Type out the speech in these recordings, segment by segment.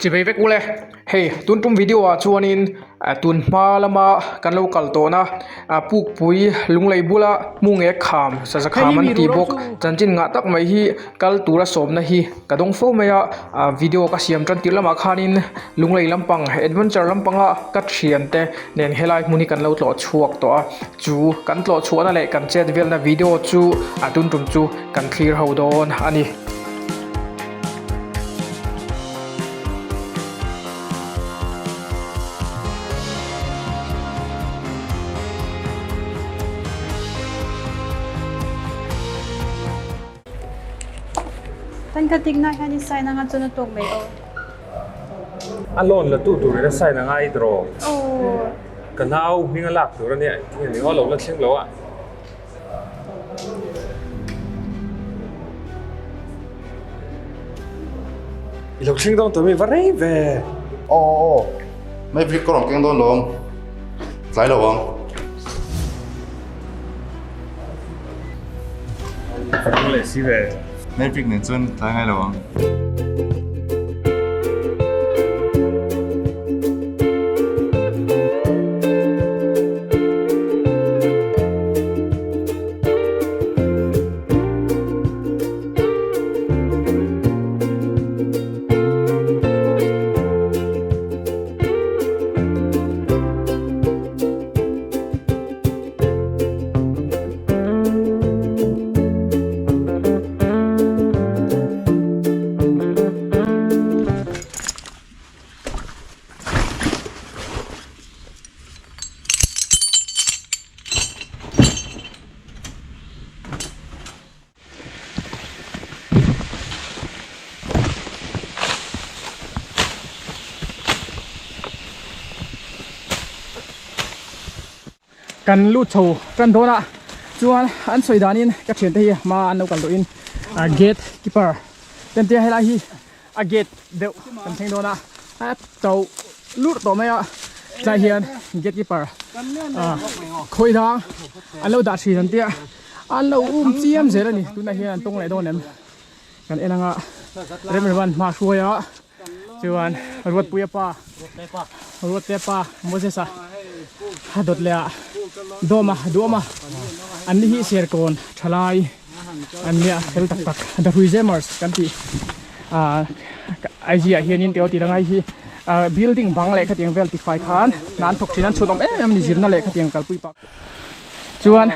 chỉ về vết cũ lệ hey tuần trong video chuan in tuần ma lama kan lo kal to na puk pui lung lei bula munge kham sa sa kham an ti bok chanchin nga tak mai hi kal tura som na hi kadong fo maya video ka siam tran tir lama khanin lung lei lampang adventure lampanga ka thian te nen helai muni kan lo tlo chuak to a chu kan tlo chuana le kan chet vel na video chu atun tum chu kan clear ho don ani tan ka tigna hani sai na nga chuna tok mai o alon la tu tu re sai na ngai dro o kanau hinga lak tu ne ni ho lo la thleng lo a i lo thleng dong tu mi varei ve mấy việc có lòng keng đôn luôn giải đâu không không lẽ si ve mấy việc này chuyên giải ngay đâu không kan lut tho tran dona chuan an soi danin ka thian te hi ma an lo kal do in gate keeper ten te helai hi a gate deuh kan theng dona to lut to mai a chai hian gate keeper khoi dang an lo da thi dan te an lo chiam zel ani tuna hian tong lai don em kan enanga remban ma hruaya chuan ruat puya pa ruat te pa mosesa dot le doma an hi ser kon thalai an lia hel tak tak the resemers kan ti ai hi hian in teo ti rangai hi building bang le khatiang vel ti fai khan nan thok thinan chudom em ni zirna le khatiang kalpui pak chuan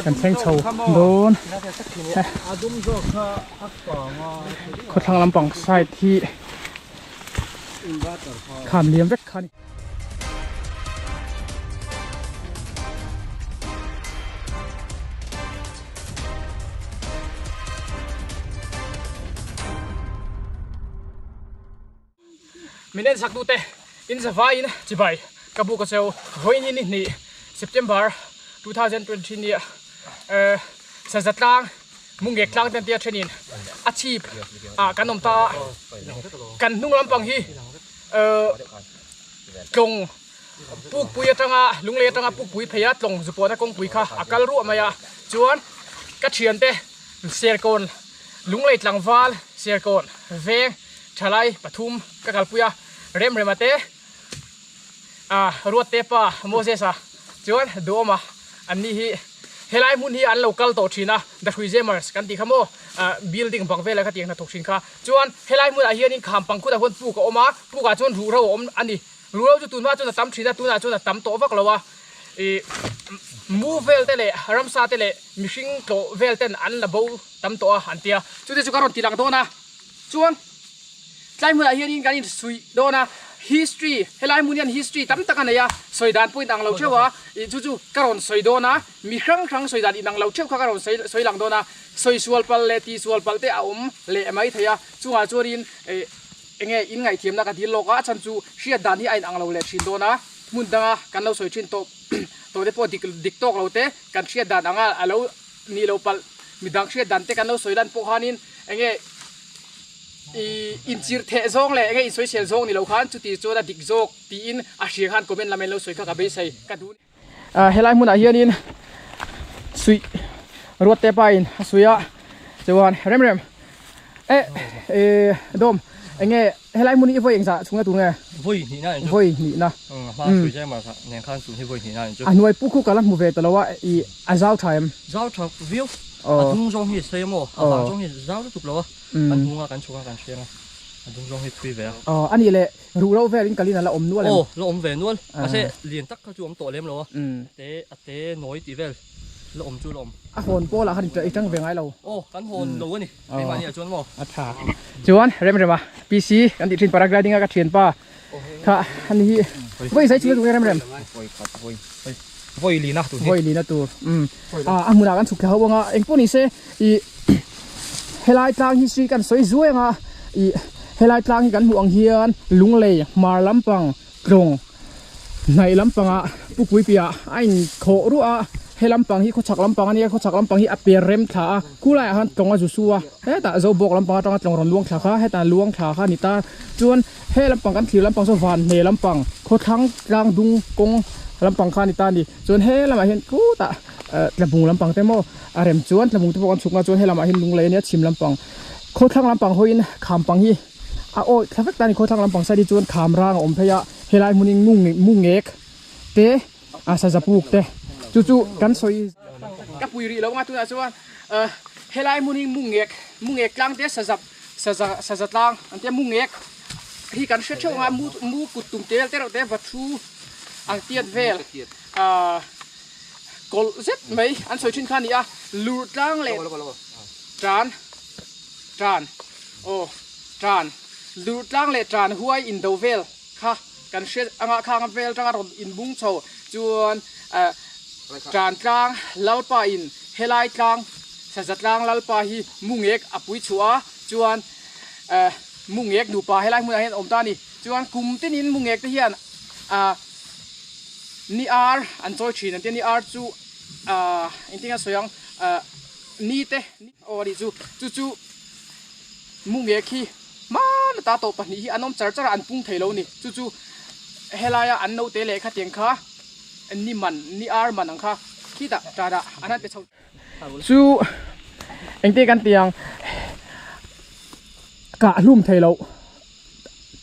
kan theng chho don khot thang lampang side thi kham liam vek khani minen sak du te in zavai in chibai kabu ka cheu hoini ni September 2020 ni sajatlang mungek tlang ten tia thenin achieve kanom ta kan nung lampang hi tlong puk pui atanga lungle atanga puk pui pheya tlong zupona kong pui kha akal ru maya chuan ka thian te serkon lunglei tlangwal serkon veng thalai pathum ka kalpuya rem remate ruat te pa mosesa chuan doma anni hi helai mun hi an local to thina the resemers kan ti khamo building bangvela kha tiang na thoksin kha chuan helai mun a hian in kham pangkhu da hon pu ka oma pu ka chon ru ro om ani ru ro chu tunwa chon tam thina tuna chon tam to vak lawa e move vel tele ramsa tele mishing to vel ten an la bo tam to antia chu te chu karon tilang do na chuan tlai mun a hian in kan in sui do na history helai munian history tam takana ya soidan point ang lo chewa chu karon soidona mi khrang soidan inang lo cheu kha karon soilang dona soi sual pal le ti sual pal te aum le mai thaya chuwa chorin enge in ngai thiam na ka dil loka chan chu hria dan hi ain ang lo le thin dona mun danga kan lo soi thin to de po dik tok lo te kan hria dan anga alo ni lo pal midang hria dan te kan lo soidan po hanin enge in chir the zong le ngai social zong ni lo khan chu ti chu da dik jok ti in a hri khan comment lamen lo soi kha ka be sai ka du เฮลัยมุนอาเฮียนินสุยรถเตปอินสุยะจวนเร็มดมไอ้เงี้ยเฮลัยมุนอีโฟเองซะชุงตัวเงี้ย voi ni na โฟนี่นะ ma su je ma nen khan su ni voi ni na jo อันวยปุ๊กกะลันมูเวตลอวะอีอาซาวไทม์ zao thak view dung jong hi se mo ba jong hi zao tu lo an hunga kan chunga kan chhenga dung jong hi thui ve อันนี้แหละรูเราเวลินกะลินละอมนัวเลย oh lo om ve nual a se lien tak ka chu om to lem lo te noi ti vel lo om chu lo om อ่ะโหนโปละคันจะอีกจังเวงไงเรา oh kan hon lo ni pe ma ni a chon mo อัฐาจวนเร็มมาปีซีกันติดทินปารากราดิ้งกับเทียนป้าค่ะอันนี้ไม่ใช่ชื่อตัวเร็ม voi khat voi li na tu โอยลีนะตัวมุนากันสุขเขาบอกว่าเอ็งพวกนี้เสอีเฮลัยตางฮิสตรีกันสวยๆอ่ะอีเฮลัยตางกันห่วงเฮียนลุงเลยมาลำปังกรงในลำปังอ่ะปุกวิเปียไอ้โครู้อ่ะเฮลำปังฮีเขาชักลำปังอันนี้เขาชักลำปังฮีอเปียเร็มขากูไล่หันตรงอ่ะจู่ๆเฮ้แต่เราบอกลำปังตรงอ่ะตรงรอนล้วงขาค่ะให้แต่ล้วงขาค่ะนี่ตาจวนเฮลำปังกันถือลำปังสวรรค์เฮลำปังเขาทั้งกลางดุงกงลำปังคานิตานี่จวนเฮลำมาเห็นกูตาลำปุงลำปังเต็มโมอารมจวนลำปุงตัวกันสุกมาจวนเฮลำมาเห็นลุงเลยเนี่ยชิมลำปังเขาทั้งลำปังเขาอินขามปังฮีโอ้ถ้าฟักตานี่เขาทั้งลำปังใส่ดิจวนขามร่างอมพยะเฮลัยมุนิงมุ่งเอกเตะอาซาจะปลูกเตะจู่ๆกันสวยกับปุยรีแล้วว่าตัวส่วนเฮลัยมุนิงมุ่งเอกกลางเตะสะจัดลางอันเตะมุ่งเอกที่กันเชื่อว่ามูกุตุ่มเตะเราเตะวัตถุอังเตียนเวลกอลเซ็ตไหมอันสวยชิ้นขันนี้ลูดล่างเลยจานโอ้จานลูดล่างเลยจานหัวอินโดเวลค่ะกันเชื่ออ่างข้างเวลจังหวัดอินบุ้งโชจวนจานกลางลาปาอินเฮลัยกลางสัจกลางลาปาฮีมุงเอกอปุยชัวจวนมุงเอกดูปาเฮลัยมุงเอกอมตานี่จวนกุมตินินมุงเอกที่เฮียนนี่อันโจชีนั่นเดี๋ยวนี่จูอินทิงสวยงนี่เตโอ้ดิจูมุงเอกขี้มันตาโตปนี่อันน้องจัดอันปุ่งเทโลนี่จูเฮลายอันโนเตเลขัดเตียงค่ะนี่มันนี่มันอังค่ะขี้ตาจ้าดาอันนั้นเป็นชาวจูเอ็งเตกันเตียงกะลุ่มเทโล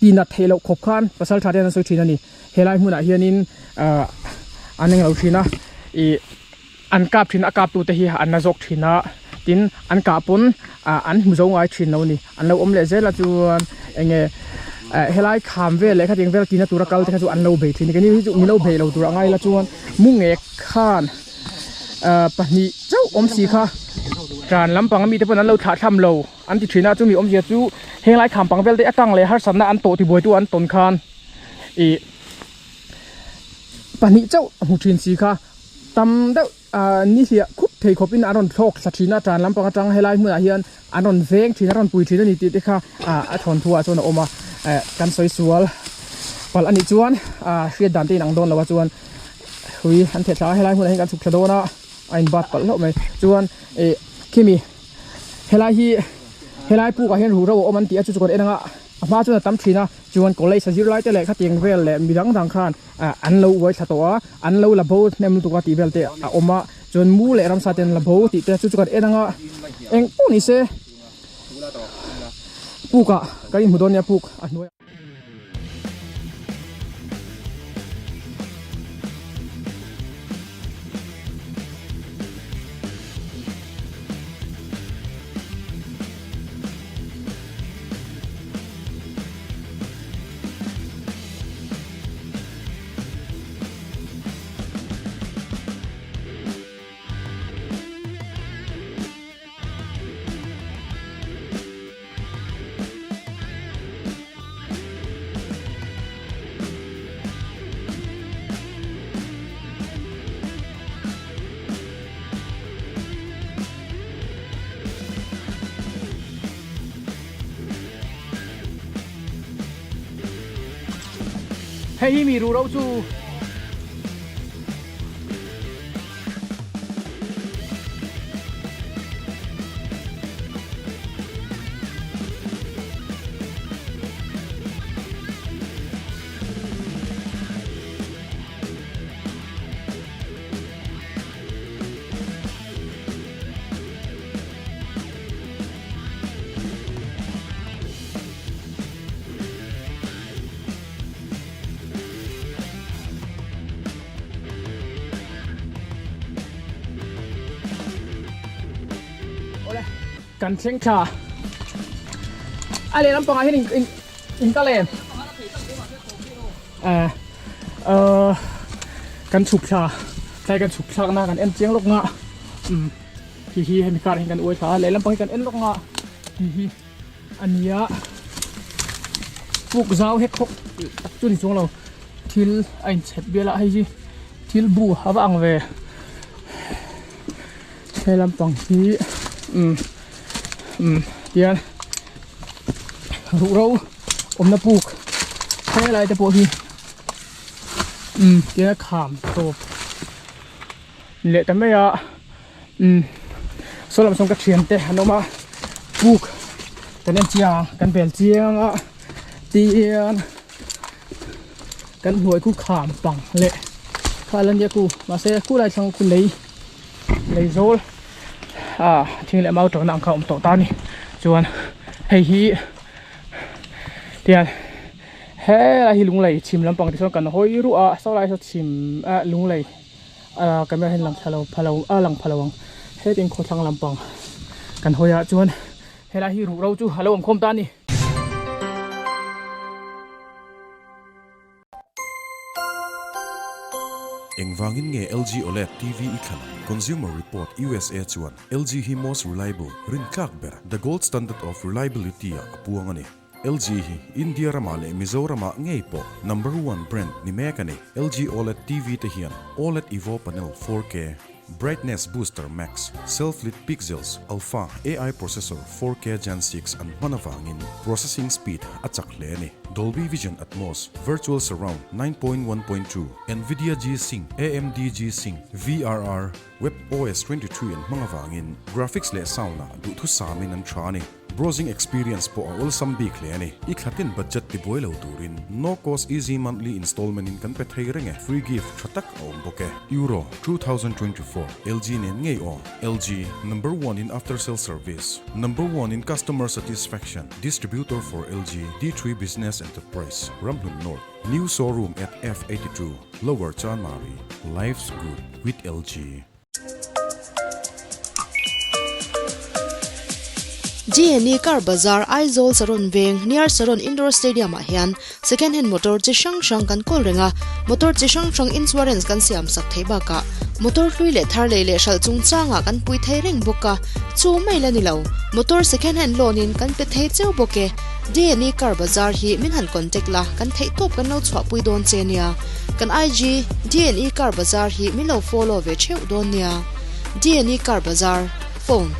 ตีนัดเทโลขบขันภาษาไทยนั่นสวยชีนั่นนี่เฮลัยมุนเฮียนินอันนึงเราชีนะอันกาบชีนะกาบตัวเทียอันน่าจกชีนะทินอันกาบปนอันมุจงไอชีนะนี่อันเราอมเลเซละจวนเองเฮลัยขามเวลเลยค่ะที่เวลตีนะตัวรักเราที่เขาอันเราเบทีนี่กันนี่มีเราเบเราตัวง่ายละจวนมุ่งเอกข้านปนิเจ้าอมสีค่ะการลำปังมีแต่พวกนั้นเราขาดทำเราอันที่ชีนะจูมีอมเสียจูเฮลัยขามปังเวลได้ตั้งเลยฮัสซันนะอันโตที่บวยตัวอันต้นคานปนิเจ้าหูชินสีค่ะตำเด้นี่เสียคุบเทคบินอารอนโชคสัตว์ชีนาจานลำปางจังให้ไล่เมื่อเฮียนอารอนเวงชีนอารอนปุยชีนนี่ติดค่ะถอนทัวร์จนออกมากันสวยสวยพออันนี้จวนเสียดันตีหนังโดนแล้วว่าจวนหุยอันเถิดช้าให้ไล่เมื่อให้กันสุขโดนะไอ้บัดปัดแล้วไหมจวนคิมีให้ไล่ปูกับเฮียนหูเราโอมันตีจุดๆเองอ่ะมาจนตั้มชีนะจวนก็เลยสจิรไล่แต่แหละขัดเตียงเวลแหละมีดังทางอันเราไว้ชัดตัวอันเราละโบเนี่ยมันตัวตีเวลเตะออกมาจนมูเลยรำซาเตนละโบตีแต่จุดๆเองอ่ะเองปูนี่เสปูกะก็ยิ่งหัวโดนเนี่ยปูกอันนู้นให้มีรู้เราจู กันเชียงชาอะไรน้ำปองอะไรนี่อินตาเลนกันฉุกชาใช้กันฉุกชาหน้ากันเอ็นเจียงลกงะฮีให้มีการเห็นกันอวยชาเลยน้ำปองกันเอ็นลกงะฮีอันนี้ปลูกเจ้าเฮ็ดคกจุนช่วงเราทิลไอ้เช็ดเบี้ยละให้จีทิลบูฮาบังเวใช้ลำปองที่เดี๋ยวรู้เราน้ำปลูกใช้อะไรจะปลูกที่เดี๋ยวขามโตเละแต่ไม่อะส่วนลำทรงกระเทียมเตะหันออกมาปลูกกันเอ็นเจียงกันเปลี่ยนเจียงเตียนกันหน่วยคู่ขามปังเละข้าลันเดียกูมาเซ่คู่ไรช่างคุณเลยโซลทิ้งเลยมาตัวนังเขาตัวตานี่จวนให้ฮีเตียนเฮ้ยฮีลุงเลยชิมลำปังที่ส่วนกันหอยรู้สาวไรสชิมลุงเลยกันไม่เห็นลำพะเลาหลังพะเลวังเฮ้ยเป็นคนทางลำปังกันหอยจวนเฮ้ยฮีรู้เราจู่ฮัลโหลผมคมตานี่Engwangin nge LG OLED TV ikhan Consumer Report USA chuan LG hi most reliable rinkak ber the gold standard of reliability a apuangani LG hi India rama le Mizoram ngei po number 1 brand ni mekani LG OLED TV te hian OLED Evo panel 4K Brightness Booster Max, Self-Lit Pixels, Alpha, AI Processor 4K Gen 6 and manawangin processing speed at sakleni, Dolby Vision Atmos, Virtual Surround 9.1.2, NVIDIA G-Sync, AMD G-Sync, VRR, WebOS 23 and manawangin graphics le sound na du samin an trani. Browsing experience po all sambi kleni ikhatin budget ti boy lo turin no cost easy monthly installment in kan pethai renge free gift thatak om boke Euro 2024 LG nen ngei o LG number 1 in after sale service number 1 in customer satisfaction distributor for LG D3 Business Enterprise Ramlun North new showroom at F82 Lower Chanmari life's good with LG GNE Car Bazaar Aizol Saron Veng near Saron Indoor Stadium hian second hand motor chi sang kan kol renga motor chi sang insurance kan siam sak theiba ka motor hlui le thar le shal chung changa kan pui thei reng boka chu mai la ni lo motor second hand loan in kan pe thei cheu boke GNE Car Bazaar hi min han contact la kan thei top kan no chwa pui don chenia kan IG GNE Car Bazaar hi min lo follow ve cheu don nia GNE Car Bazaar phone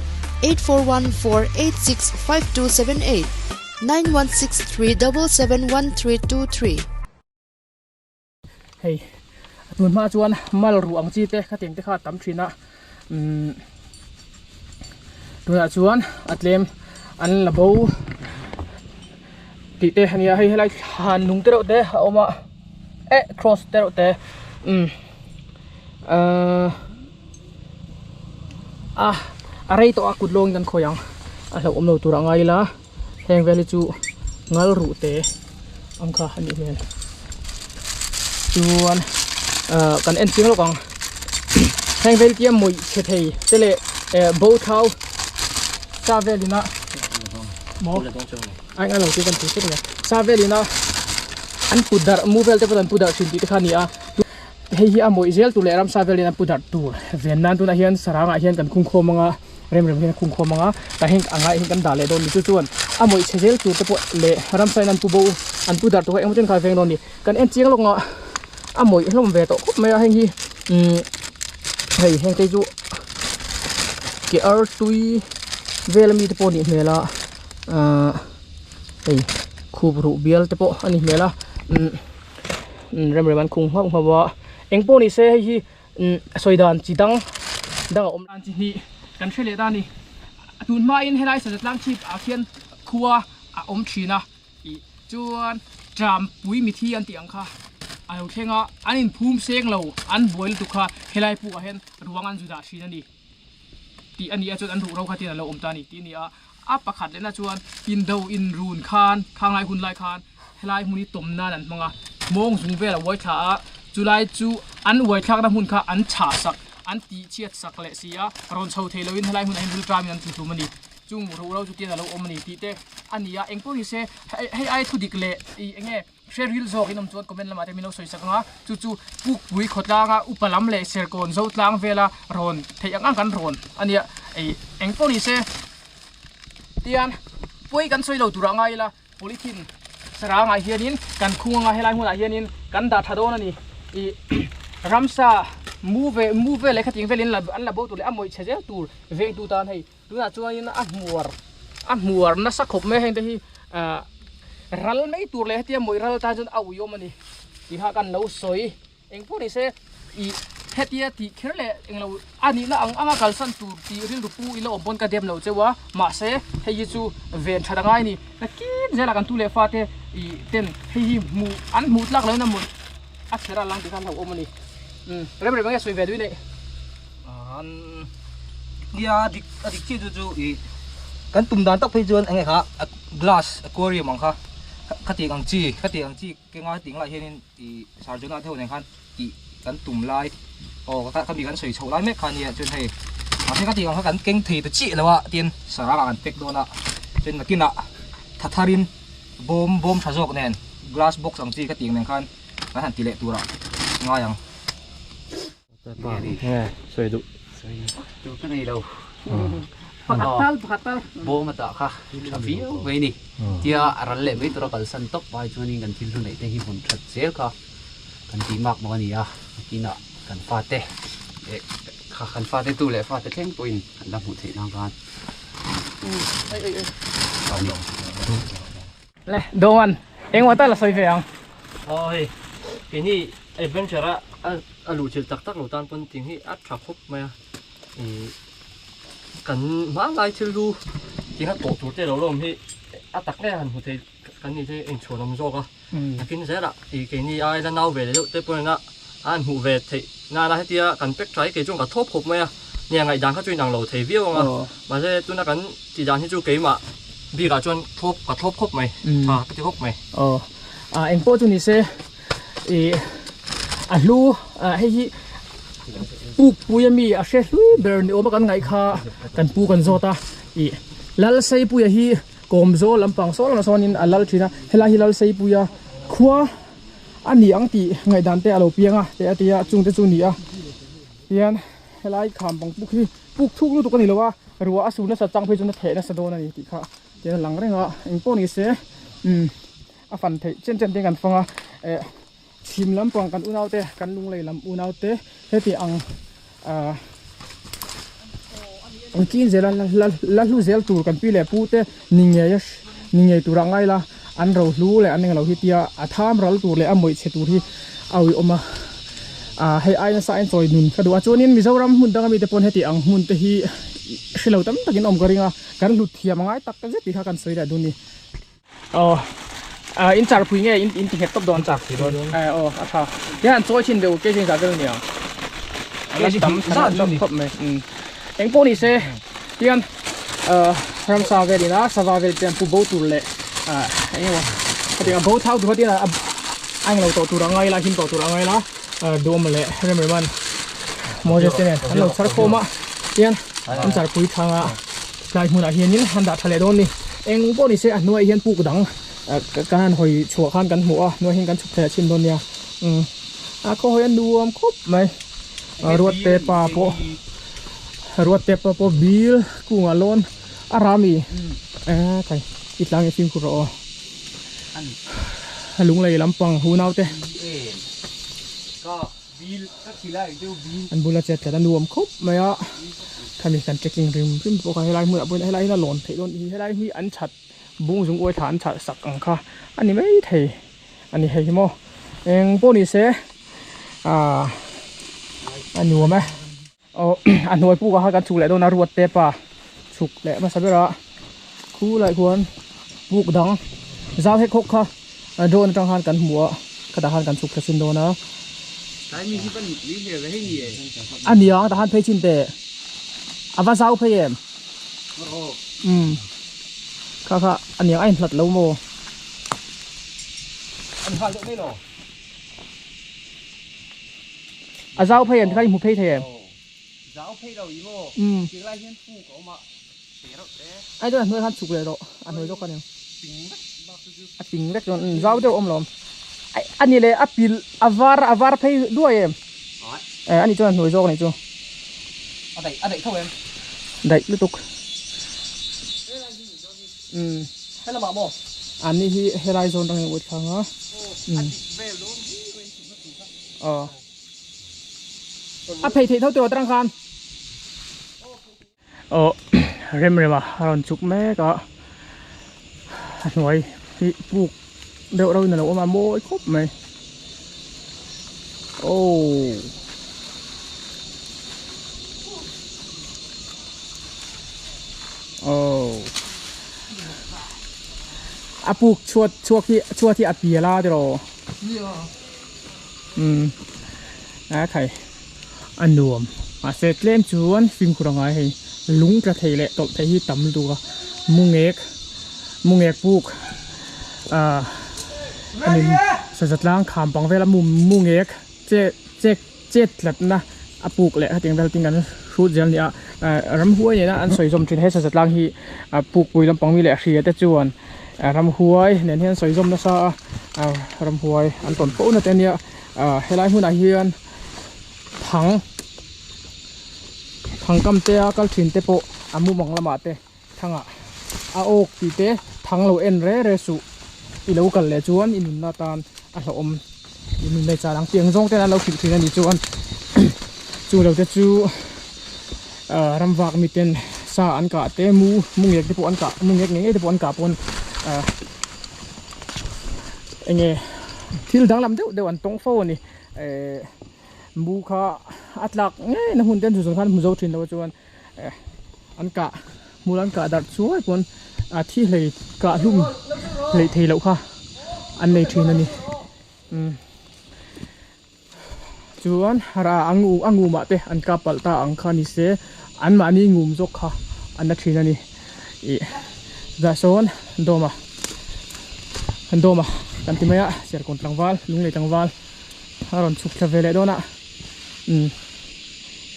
8414865278 9163771323 Hey ตุนมาจวนมาลรูอังจีเตะข้าเตียงเตะข้าตั้มทรีนะตุนจวนอัดเลมอันละบูติเตะนี่ให้ไล่หันนุ่งเตะเตะเอามาcross เตะเตะอะไรตัวกุดลงกันขยังเราอมเราตัวร่างไงล่ะแหงเวลิจูงัลรูเตะอังคาอันนี้เนี่ยจวนกันเอ็นซิงแล้วกังแหงเวลิเกียมมวยเฉยๆเตะโบว์เท้าซาเวลินะหมอไอ้งั้นเราที่กันติดเนี่ยซาเวลินะอันพุดดาร์มูเวลเตะพันพุดดาร์ชินติดข้านี่เฮียมวยเซลตุเลรัมซาเวลินะพุดดาร์ตัวเวียนนันตัวนั้นเฮียนสระงเฮียนกันคุ้งโคมังเริ่มเฮียนคุ้งโคมังแต่เฮียนอ่างเฮียนกันด่าเลยโดนจุดส่วนมวยเซลตัวเตะเละรัมไซนันปูโบอันพุดดาร์ตัวเอ็มจุนคาเฟงโดนนี่กันเอ็นซิงแล้วกังมวยล้มเวทไม่เอาเฮียนเฮียนเตจูเกอร์ตุยเวลมีเตปนี่เมล่าคูบรูเบียลเตปอันนี้เมล่าเริ่มมันคุ้งเพราะว่าเอ็งปนี่เซ่ให้สวยดานจีดังอมดานจีนี่กันเฉลี่ยด้านนี้ตุนมาอินให้ได้สัญลักษณ์ชีพอาเซียนคัวอมชีนะจวนจามปุยมิทีอันเตียงค่ะอันเท่งอันนี้ภูมิเสียงเราอันบวยตุค่ะให้ได้ปูเห็นรวงอันจุดาชีนั่นดีตีอันนี้จนอันถูกเราค่ะที่เราอมตานี่ตีนี่ประคัดเลยนะจวนอินเดาอินรูนคานข้างไล่หุ่นไล่คานให้ได้หุ่นนี้ต้มหน้านั่นมังมองสูงเวลาไว้ขาจุไลจูอันไว้ข้างน้ำหุ่นค่ะอันฉาสักอันตีเชียดสักเละเสียรอนเชาเทลวินให้ไล่หุ่นให้ดูตรามีอันตุ่มมันดีจ จุงหมูเราจุดที่เราอมนี่ตีเตอันนี้เองพวกนี้เสให้ไอ้ทุดิกเละเองเชอร์ริลโซกินน้ำจวนคอมเมนต์ละมาเตมิโนสวยสักงะจู่ปุกบุยขดลางอุปลัมเละเซอร์โกนโซตลางเวลารอนเทียงกันรอนอันนี้เองพวกนี้เสเตียนป่วยกันสวยเราตุระไงล่ะโพลิทินสระไงเฮียนินกันคุ้งไงให้ไล่หัวเฮียนินกันดาทัดโดนนี่รัมซามูเวเลยขัดยิงเวลินละอันละโบตุเลยอ่ะมวยเชจตูเวงตูตานให้ดูน่าช่วยนะอ่ะมัวน่าสักขบไม่เห็นแต่ที่รัลไม่ตูเลยที่มวยรัลตาจนเอาอยู่มันนี่ที่หากันเราสวยเองพวกนี้เสเฮ็ดยาที่เคเลยเองเราอันนี้นะอังกัลสันตูที่ริลรูปูอีโลอมบนกระเดียมเราเจ้าว่ามาเสให้ยิจูเวนชาดังไงนี่นักกินเจละกันตูเลฟาเตเต้นให้มูอันมูดลักเลยนะมูอัดเสร็จลังที่ทำเราอมนี่เรื่องอะไรสวยเวด้วยเนี่ยนี่adik ci ju kan tum dan tak phei jon ange kha glass aquarium ang kha khati ang chi ke nga ting la hianin I sarjona theu nen khan I kan tum lai o ka bi kan soi chho lai me khan ya chun hei a se khati ang kha kan keng thei ta chi lawa tin sara kan pek dona chen na kina thatharin bom thajok nen glass box ang chi khati nen khan kan han ti le tura nga yang nghe soi duดูข้างในเรา ผัดตัล โบมาต่อค่ะชอบวิวไว้นี่ที่อะไรเล่ไม่ตัวกันสันตกไปจนนี้กันที่รุ่นไหนแต่ที่ผมชัดเจนค่ะกันที่มากมันนี่กินกันฟาเต้ค่ะกันฟาเต้ตู้เลยฟาเต้แท่งตัวอินกันรับหุ่นเทนางกันตอนนี้เลยโดนเองว่าแต่ละสวยเฟียงโอ้ยปีนี้ไอ้เบนเชอร์อะลูเชลตักลูตานปนจริงที่อัดขับครบไหมกันมาลายเชลลูจริงๆตัวตัวเจ้าเราที่อัดตักเนี่ยหันหัวใจกันนี่ที่เองชวนน้ำโจก็กินเสร็จละอีกนี่ไอ้นั่นเอาเวทแล้วแต่ปนน่ะอันหัวเวทที่น่ารักที่กันเป็กใจกี่จุ่มกับทบครบไหมเนี่ยไงดังเขาจุ่มดังเราที่วิวมามาเสร็จจุ่มนักกันที่ดังที่จุ่มกี่มาบีกับจุ่มทบกับทบครบไหมก็จะครบไหมเองโป้จุ่มนี่เซ่ลูให้ปูยมีอาเชลุยเบอร์นี่โอมากันไงค่ะกันปูกันโซตาลัลใส่ปูยฮีกอมโซลำปังโซลำโซนินลัลชีนะเฮลาฮิลัลใส่ปูยขวาอันนี้อังตีไงดันเตะเราเปียงเตะจุงเตะจุงนี่ยันเฮลาขามปังปุกที่ปุกทุกลูกตุกันนี่เลยว่ารัวอสูรน่ะสัจจังเพื่อจนเทน่ะสะโดนนี่ติค่ะเดี๋ยวหลังเรื่องเองโป้นี่เสฟันเทเช่นเดียวกันฟังชิมลำปองกันอุณเอาเตะกันลุงเลยลำอุณเอาเตะเฮติอังกินเจลันลูเซลตูกันปีเล่ปูเตะนิ่งเงยตูรังไงล่ะอันเรารู้เลยอันนึงเราที่เตียอาทามเราตูเลยอ่ะมวยเชตูที่เอาออกมาให้ไอ้น่ะสายซอยนุนกระดูกจวนนี้มีเจ้ารำหุ่นตั้งมีแต่ปนเฮติอังหุ่นเตะที่เชลล์ตั้มตะกินอมกระริงกันหลุดเทียมง่ายตักกันเจ็บปีข้ากันสวยได้ดูนี่อินจากพูดง่ายอินที่เห็ดตบโดนจากที่โดนค่ะยันโซ่ชิ้นเดียวเกี่ยงกับเรื่องนี้แล้วตั้มตั้มตบไหมเอ็งพวกนี้เซ่ยันรัมซาเวลีนะซาเวลีเป็นผู้บูตุเล่เอ็งว่าพอดีกับบูเท้าดูที่น่ะอังเราตัวตุรังไงล่ะหินตัวตุรังไงล่ะดูมาเลยเรื่องมันโมเดสเนี่ยอันเราสารโคมายันอินจากพูดทางลายหุ่นอาเฮียนี่ฮันดาทะเลโดนนี่เอ็งพวกนี้เซ่หน่วยเฮียนปูกดังการหอยชัวข้านกันหัวหน่วยเห็นกันฉุกเฉินชิมโดนเนี่ยก็หอยดูครบไหมรวดเตปาโปบิลกุ้งอลอนอารามีใครอีกหลังไอ้ฟิล์มคุโรลุงเลยลำปังหูนาวเตก็บิลก็ทีแรกดูบิลอันบุญละเจ็ดแต่รวมครบไหมถ้ามีการเช็คกิ้งริมพิมพ์โปรไฟล์ไลน์มือบุญให้ไลน์น่าหล่นให้โดนให้ไลน์มีอันชัดบุ้งสูงอวยฐานฉะสักอังค่ะอันนี้ไม่เทอันนี้เฮยโมเองพวกนี้เสอันนัวไหมอันนัวปูก็หากันฉุกแหละโดนนารวดเตปะฉุกแหละมาสับเวลาคู่ไหลควรบุกดังจ้าเฮกฮกค่ะโดนจังหันกันหัวกระดาหันกันฉุกกระสินโดนนะอันนี้ทหารเพชินเตอวาซาวเพยมค่ะอันนี้ไอ้ผลัดแล้วโมอันพาเยอะไม่หรออาเจ้าเพยมที่เขาอยู่เพยเทียมเจ้าเพยเราอีโมจริงไรเห็นผู้เขามา ai cho nuôi han chụcเลยrồi ăn nuôi cho con em tính rất rồi rau đều ôm lòm anh này là apil avar phải đuôi em anh này cho nuôi cho này cho đẩy thôi em đẩy liên tục hay là bảo mò anh này horizon đang ngồi khang á phải thấy thâu tiêu trăng khan rem mà rồi chụp mấy cái nuôi thì buộc đều đâu nào mà mua khóc mày buộc chua thì bìa la rồi thầy anh nuông sẽ lên chuan phim của người hay lúng ra thầy lệ tụt thầy hi tắm đùa mung ếch buộc anh sẽ giật lang khám bằng về là mung ếch chết lật na buộc lệ tiếng về tiếng anh suốt giờ này rắm huôi này na anh soi zoom trên hết sẽ giật lang hi buộc bùi làm bằng mi lệ xìa tết chuan rắm huôi nên hiện soi zoom nó sa rắm huôi anh tổn phẫu nó tên này hay lại hôm nay hiền thằng cầm te cái chuyện te po amu mong lama te thằng ok ti te thằng lo en re su i lo kal le chuan in na tan a hlom in le cha lang tiang zong te na lo khil thina ni chuan chu lo te chu ram wak mi ten sa an ka te mung ek te po an ka mung ek nge te po an ka pon enge thil dang lam deuh an tong fo ni bu kha atlak nge na hun ten chu khan mu zo thin lo chuan an ka mulan ka dar chuai pon thi hlei ka hlum hlei thei lo kha an nei thin ani chuan ra angu ma te an ka palta ang kha ni se an ma ni ngum jok kha an na thin ani da son doma kan ti maya ser kon tlangwal lung lei tlangwal haron chuk thla vele dona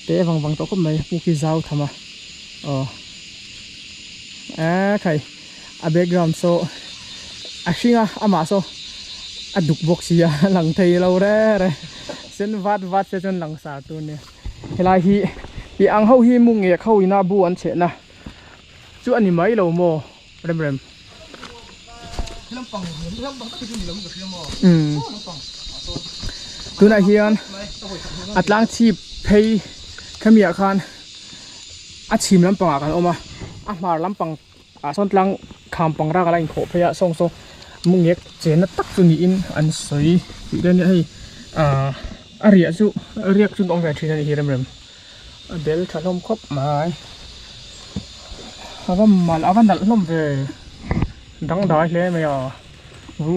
te wang to ko mai pu ki zau thama khai a background so a hringa ama so a duk box ya lang thei lo re sen wat se chon lang sa tu ne helai hi ang ho hi mung nge khau ina bu an che na chu ani mai lo mo rem tu na hian atlang chi phei khamia khan a chim lampang kan oma a mar lampang a son tlang kham pang ra kala in kho phaya song mungek chena tak chu ni in an soi ti den hei aria chu riak chu ong ve thina ni hiram bel thalom khop mai avam mal avan dal lom ve dang dai hle me ya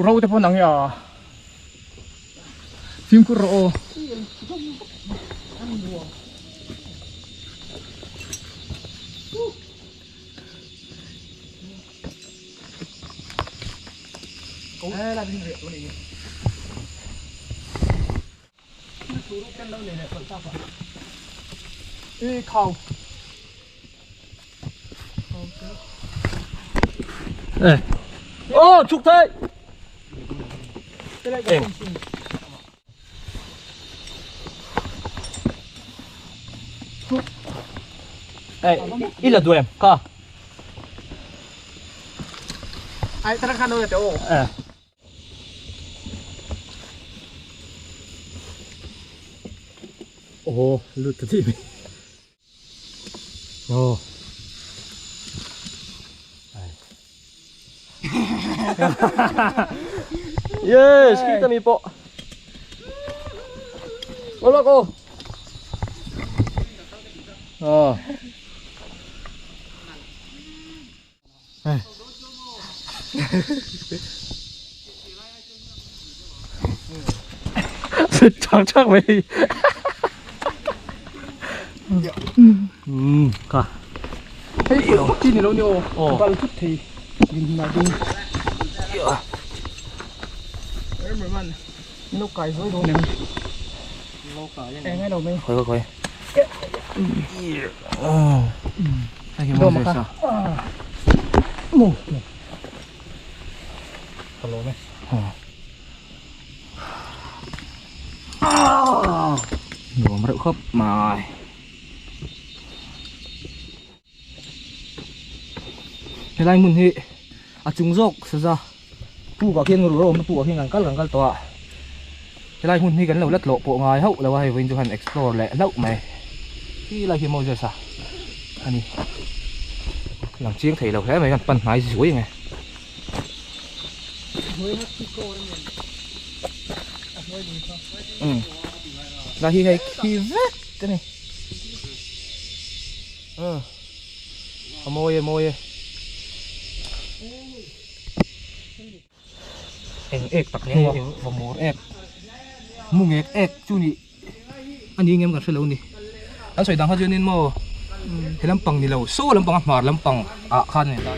ro te pon ang ya phim ku ro là bình rượu này chú lúc chân đâu này còn sao vậy khâu ô chụp thế ít là đuôi em co ai ta khăn đâu vậy ô Ồ, lụt cái gì vậy? Ồ. yes kita mi po Hola cô chẳng chắc vậy cả thấy tin thì đâu nhiều bao chút thì nhìn mà đi em mới ăn nó cày với đồ này em ngay đầu mình khỏi hi mo sa mo hello me đồ mà đậu khớp mà cái này muốn hi chung dốc sao ra tu cả khiên rồi mà tu cả khiên gần cắt tọa cái này muốn hi gần lâu lết lộ bộ ngài hậu là hay với hành explore lẹ lậu mày cái này hi mau giờ sao anh đi làm chiếng thầy lâu thế mày gần pan máy suối này là hi hay hi vết cái này môi ek tak neng wa mor ek mung ek chu ni ani ngem kan selo ni an soi dang ha junin mo helam pang ni lo so lam pang mar lam pang a khan ni ta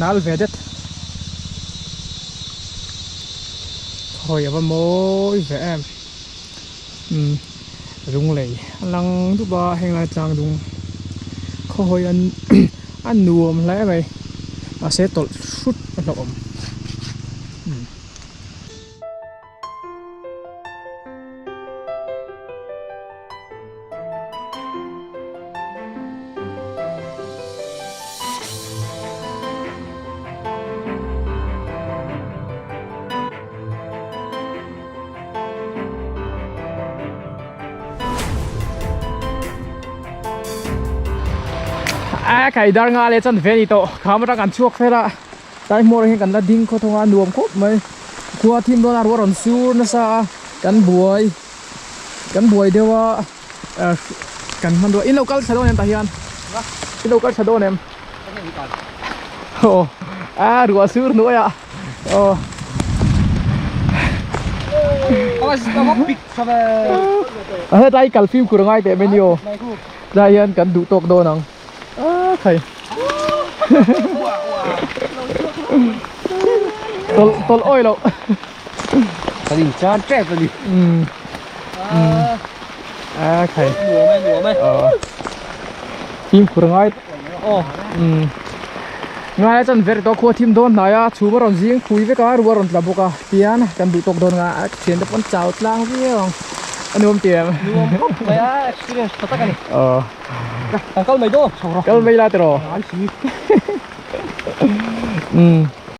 nalve det thôi aber môi về em rung lầy lăng tu ba heng lai chang dung khôi ăn ăn nuông lẽ mày sẽ tụt sút lộn cái dar nga le chan veni to khamra kan chuak phela tai mor he kan la ding kho thonga nuam khop mai khua thim don ar waron sur na sa kan buai dewa kan man do in local sadon em ta hian in local sadon em oh rua sur no ya oh pick sa dai kal film kurangai te menio dai hian kan du tok do nang thầy tol oi lo cái gì cha trẻ cái gì thầy lúa mày phim của ngay ngay chân về đó khua phim đón này á chú bảo riêng khui với cái rùa rồi là bộ cả tiền cần bị tộc đón ngã tiền được con chào lang với không anh ôm tiền mày á experience thật cái này câu mày đâu câu mày là rồi